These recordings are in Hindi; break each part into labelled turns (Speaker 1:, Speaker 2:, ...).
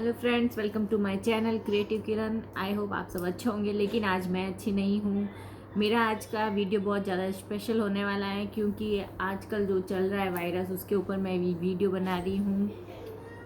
Speaker 1: Hello friends, welcome to my channel creative Kiran. I hope आप सब अच्छे होंगे, लेकिन आज मैं अच्छी नहीं हूँ। मेरा आज का वीडियो बहुत ज़्यादा स्पेशल होने वाला है क्योंकि आजकल जो चल रहा है वायरस, उसके ऊपर मैं वीडियो बना रही हूँ।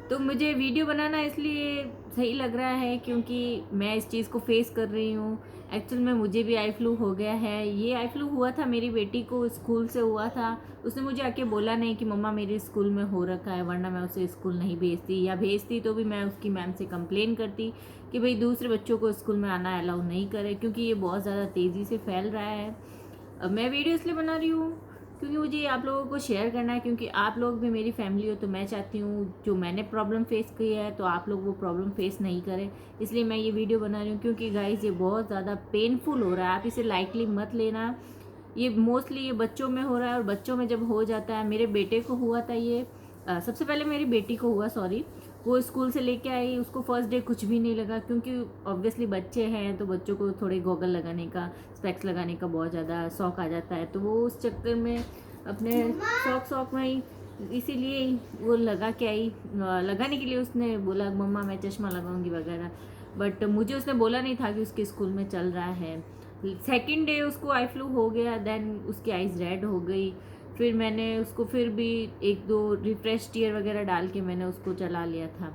Speaker 1: तो मुझे वीडियो बनाना इसलिए सही लग रहा है क्योंकि मैं इस चीज़ को फेस कर रही हूँ। एक्चुअल में मुझे भी आई फ्लू हो गया है। ये आई फ्लू हुआ था, मेरी बेटी को स्कूल से हुआ था। उसने मुझे आके बोला नहीं कि मम्मा मेरे स्कूल में हो रखा है, वरना मैं उसे स्कूल नहीं भेजती, या भेजती तो भी मैं उसकी मैम से कंप्लेन करती कि भाई दूसरे बच्चों को स्कूल में आना अलाउ नहीं करे, क्योंकि ये बहुत ज़्यादा तेज़ी से फैल रहा है। अब मैं वीडियो इसलिए बना रही हूँ क्योंकि मुझे ये आप लोगों को शेयर करना है, क्योंकि आप लोग भी मेरी फैमिली हो। तो मैं चाहती हूँ जो मैंने प्रॉब्लम फेस की है तो आप लोग वो प्रॉब्लम फेस नहीं करें, इसलिए मैं ये वीडियो बना रही हूँ। क्योंकि गाइस ये बहुत ज़्यादा पेनफुल हो रहा है, आप इसे लाइटली मत लेना। ये मोस्टली ये बच्चों में हो रहा है, और बच्चों में जब हो जाता है, मेरे बेटे को हुआ था ये। सबसे पहले मेरी बेटी को हुआ, सॉरी। वो स्कूल से लेके आई, उसको फर्स्ट डे कुछ भी नहीं लगा, क्योंकि ऑब्वियसली बच्चे हैं तो बच्चों को थोड़े गॉगल लगाने का, स्पेक्स लगाने का बहुत ज़्यादा शौक आ जाता है। तो वो उस चक्कर में अपने शौक में ही, इसीलिए वो लगा के आई। लगाने के लिए उसने बोला मम्मा मैं चश्मा लगाऊंगी वगैरह, बट मुझे उसने बोला नहीं था कि उसके स्कूल में चल रहा है। सेकेंड डे उसको आई फ्लू हो गया, देन उसकी आइज़ रेड हो गई। फिर मैंने उसको फिर भी एक दो रिफ्रेश टीयर वगैरह डाल के मैंने उसको चला लिया था।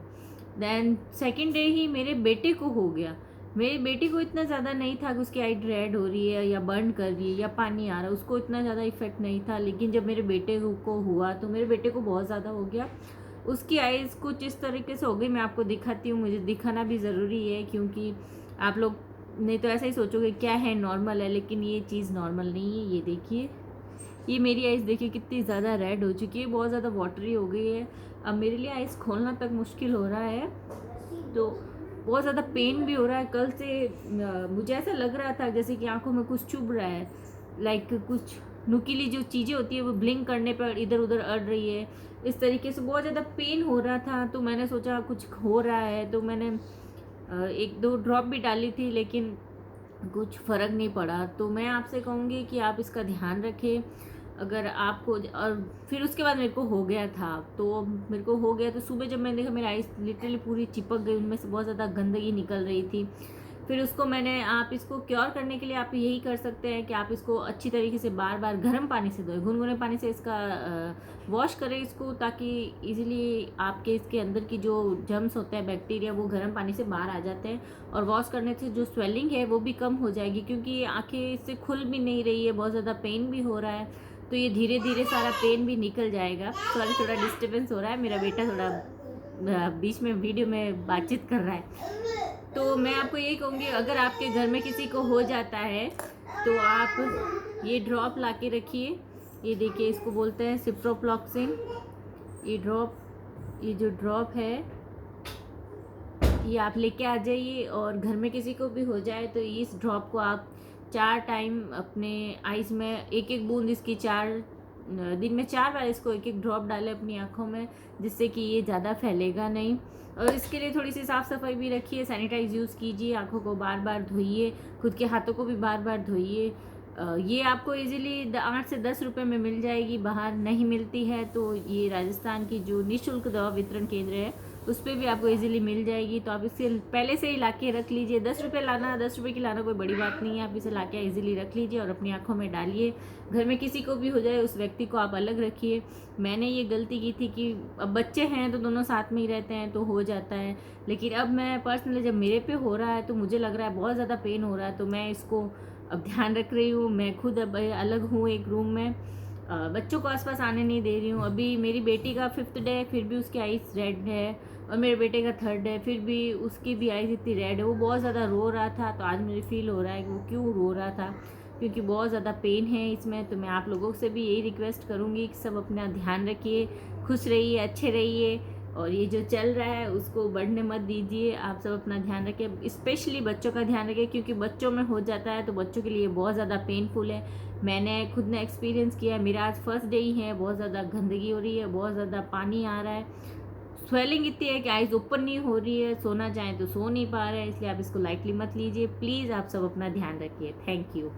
Speaker 1: देन सेकेंड डे ही मेरे बेटे को हो गया। मेरी बेटी को इतना ज़्यादा नहीं था कि उसकी आई रेड हो रही है या बर्न कर रही है या पानी आ रहा है, उसको इतना ज़्यादा इफेक्ट नहीं था। लेकिन जब मेरे बेटे को हुआ तो मेरे बेटे को बहुत ज़्यादा हो गया। उसकी आइज़ कुछ इस तरीके से हो गई, मैं आपको दिखाती हूँ, मुझे दिखाना भी ज़रूरी है क्योंकि आप लोग नहीं तो ऐसा ही सोचोगे क्या है, नॉर्मल है, लेकिन ये चीज़ नॉर्मल नहीं है। ये देखिए, ये मेरी आइज़ देखिए कितनी ज़्यादा रेड हो चुकी है, बहुत ज़्यादा वाटरी हो गई है। अब मेरे लिए आइज़ खोलना तक मुश्किल हो रहा है, तो बहुत ज़्यादा पेन भी हो रहा है। कल से मुझे ऐसा लग रहा था जैसे कि आंखों में कुछ चुभ रहा है, लाइक कुछ नुकीली जो चीज़ें होती है वो ब्लिंक करने पर इधर उधर अड़ रही है। इस तरीके से बहुत ज़्यादा पेन हो रहा था, तो मैंने सोचा कुछ हो रहा है, तो मैंने एक दो ड्रॉप भी डाली थी, लेकिन कुछ फ़र्क नहीं पड़ा। तो मैं आपसे कहूँगी कि आप इसका ध्यान रखें। अगर आपको, और फिर उसके बाद मेरे को हो गया था, तो मेरे को हो गया तो सुबह जब मैंने देखा मेरी आइज़ लिटरली पूरी चिपक गई, उनमें से बहुत ज़्यादा गंदगी निकल रही थी। फिर उसको मैंने, आप इसको क्योर करने के लिए आप यही कर सकते हैं कि आप इसको अच्छी तरीके से बार बार गर्म पानी से धोएं, गुनगुने पानी से इसका वॉश करें इसको, ताकि इजीली आपके इसके अंदर की जो जर्म्स होते हैं, बैक्टीरिया, वो गर्म पानी से बाहर आ जाते हैं। और वॉश करने से जो स्वेलिंग है वो भी कम हो जाएगी, क्योंकि आँखें इससे खुल भी नहीं रही है, बहुत ज़्यादा पेन भी हो रहा है। तो ये धीरे धीरे सारा पेन भी निकल जाएगा। सॉरी, थोड़ा डिस्टर्बेंस हो रहा है, मेरा बेटा थोड़ा बीच में वीडियो में बातचीत कर रहा है। तो मैं आपको यही कहूँगी, अगर आपके घर में किसी को हो जाता है तो आप ये ड्रॉप ला के रखिए। ये देखिए, इसको बोलते हैं सिप्रोफ्लॉक्सिन। ये ड्रॉप, ये जो ड्रॉप है ये आप लेके आ जाइए, और घर में किसी को भी हो जाए तो इस ड्रॉप को आप 4 टाइम अपने आइज़ में, एक एक बूंद इसकी 4 दिन में 4 बार इसको एक एक ड्रॉप डालें अपनी आँखों में, जिससे कि ये ज़्यादा फैलेगा नहीं। और इसके लिए थोड़ी सी साफ़ सफाई भी रखिए, सैनिटाइज यूज़ कीजिए, आँखों को बार बार धोइए, खुद के हाथों को भी बार बार धोइए। ये आपको इजीली 8 से 10 रुपए में मिल जाएगी, बाहर नहीं मिलती है। तो ये राजस्थान की जो निःशुल्क दवा वितरण केंद्र है उस पर भी आपको इजीली मिल जाएगी। तो आप इसे पहले से ही ला के रख लीजिए। 10 रुपये लाना, 10 रुपये की लाना कोई बड़ी बात नहीं है। आप इसे ला के इजीली रख लीजिए और अपनी आंखों में डालिए। घर में किसी को भी हो जाए, उस व्यक्ति को आप अलग रखिए। मैंने ये गलती की थी कि अब बच्चे हैं तो दोनों साथ में ही रहते हैं तो हो जाता है, लेकिन अब मैं पर्सनली जब मेरे पे हो रहा है तो मुझे लग रहा है बहुत ज़्यादा पेन हो रहा है, तो मैं इसको अब ध्यान रख रही हूँ। मैं खुद अब अलग हूँ एक रूम में, बच्चों को आसपास आने नहीं दे रही हूँ। अभी मेरी बेटी का 5th डे है, फिर भी उसकी आइज़ रेड है, और मेरे बेटे का 3rd है, फिर भी उसकी भी आइज़ इतनी रेड है। वो बहुत ज़्यादा रो रहा था, तो आज मुझे फील हो रहा है कि वो क्यों रो रहा था, क्योंकि बहुत ज़्यादा पेन है इसमें। तो मैं आप लोगों से भी यही रिक्वेस्ट करूँगी कि सब अपना ध्यान रखिए, खुश रहिए, अच्छे रहिए, और ये जो चल रहा है उसको बढ़ने मत दीजिए। आप सब अपना ध्यान रखें, स्पेशली बच्चों का ध्यान रखें, क्योंकि बच्चों में हो जाता है तो बच्चों के लिए बहुत ज़्यादा पेनफुल है। मैंने खुद ने एक्सपीरियंस किया है, मेरा आज फर्स्ट डे ही है, बहुत ज़्यादा गंदगी हो रही है, बहुत ज़्यादा पानी आ रहा है, स्वेलिंग इतनी है कि आइज़ ओपन नहीं हो रही है, सोना चाहें तो सो नहीं पा रहे हैं। इसलिए आप इसको लाइटली मत लीजिए। प्लीज़ आप सब अपना ध्यान रखिए। Thank you.